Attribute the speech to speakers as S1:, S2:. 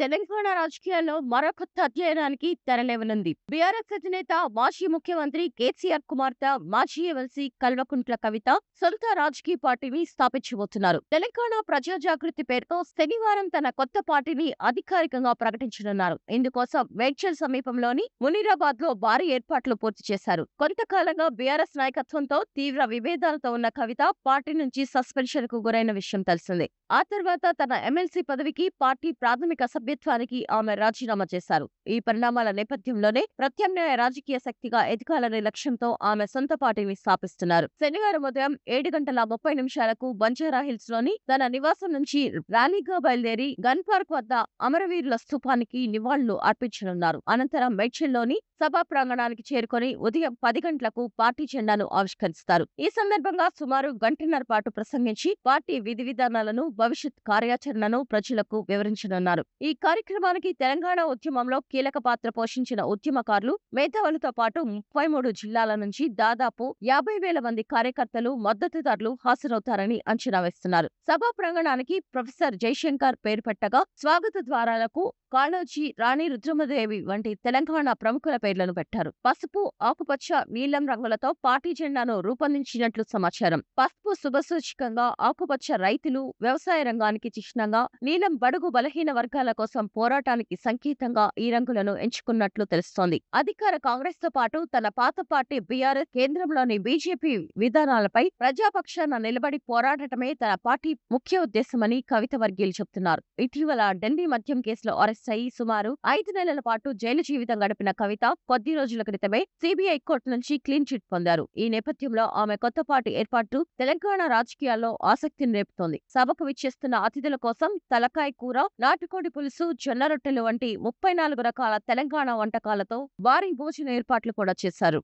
S1: తెలంగాణ రాజకీయాల్లో మరో కొత్త అధ్యయనానికి తెరలేవనుంది. బీఆర్ఎస్ అధినేత, మాజీ ముఖ్యమంత్రి కేసీఆర్ కుమార్తె, మాజీ ఎమ్మెల్సీ కల్వకుంట్ల కవిత సొంత రాజకీయ పార్టీని స్థాపించబోతున్నారు. తెలంగాణ ప్రజా జాగృతి పేరుతో శనివారం తన కొత్త పార్టీని అధికారికంగా ప్రకటించనున్నారు. ఇందుకోసం మేడ్చల్ సమీపంలోని మునీరాబాద్ లో భారీ ఏర్పాట్లు పూర్తి చేశారు. కొంతకాలంగా బీఆర్ఎస్ నాయకత్వంతో తీవ్ర విభేదాలతో ఉన్న కవిత పార్టీ నుంచి సస్పెన్షన్ కు గురైన విషయం తెలిసిందే. ఆ తర్వాత తన ఎమ్మెల్సీ పదవికి, పార్టీ ప్రాథమిక సభ్యత్వానికి ఆమె రాజీనామా చేశారు. ఈ పరిణామాల నేపథ్యంలోనే ప్రత్యామ్నాయ రాజకీయ శక్తిగా ఎదగాలనే లక్ష్యంతో ఆమె సొంత పార్టీని స్థాపిస్తున్నారు. శనివారం ఉదయం 7:30 బంజారాహిల్స్ లోని తన నివాసం నుంచి ర్యాలీగా బయలుదేరి గన్ పార్క్ వద్ద అమరవీరుల స్థూపానికి నివాళులు అర్పించనున్నారు. అనంతరం మేడ్చల్లోని సభా ప్రాంగణానికి చేరుకొని ఉదయం 10 గంటలకు పార్టీ జెండాను ఆవిష్కరిస్తారు. ఈ సందర్భంగా సుమారు గంటన్నర పాటు ప్రసంగించి పార్టీ విధి విధానాలను, భవిష్యత్ కార్యాచరణను ప్రజలకు వివరించనున్నారు. ఈ కార్యక్రమానికి తెలంగాణ ఉద్యమంలో కీలక పాత్ర పోషించిన ఉద్యమకారులు, మేధావులతో పాటు 33 జిల్లాల నుంచి దాదాపు 50,000 మంది కార్యకర్తలు, మద్దతుదారులు హాజరవుతారని అంచనా వేస్తున్నారు. సభా ప్రాంగణానికి ప్రొఫెసర్ జయశంకర్ పేరు పెట్టగా స్వాగత ద్వారాలకు కాళోజీ, రాణి రుద్రమదేవి వంటి తెలంగాణ ప్రముఖుల పేర్లను పెట్టారు. పసుపు, ఆకుపచ్చ, నీలం రంగులతో పార్టీ జెండాను రూపొందించినట్లు సమాచారం. పసుపు శుభసూచకంగా, ఆకుపచ్చ రైతులు, వ్యవసాయ రంగానికి చిహ్నంగా, నీలం బడుగు బలహీన వర్గాల కోసం పోరాటానికి సంకేతంగా ఈ రంగులను ఎంచుకున్నట్లు తెలుస్తోంది. అధికార కాంగ్రెస్ తో పాటు తన పాత పార్టీ బీఆర్ఎస్, కేంద్రంలోని బీజేపీ విధానాలపై ప్రజాపక్షాన నిలబడి పోరాడటమే తన పార్టీ ముఖ్య ఉద్దేశమని కవిత వర్గీయులు చెబుతున్నారు. ఇటీవల ఢిల్లీ మద్యం కేసులో అరెస్ట్ అయి సుమారు 5 నెలల పాటు జైలు జీవితం గడిపిన కవిత కొద్ది రోజుల క్రితమే సిబిఐ కోర్టు నుంచి క్లీన్ చిట్ పొందారు. ఈ నేపథ్యంలో ఆమె కొత్త పార్టీ ఏర్పాటు తెలంగాణ రాజకీయాల్లో ఆసక్తిని రేపుతోంది. సభకు విచ్చేస్తున్న అతిథుల కోసం తలకాయ కూర, నాటుకోడి పులుసు, జొన్న రొట్టెలు వంటి 34 రకాల తెలంగాణ వంటకాలతో భారీ భోజన ఏర్పాట్లు కూడా చేశారు.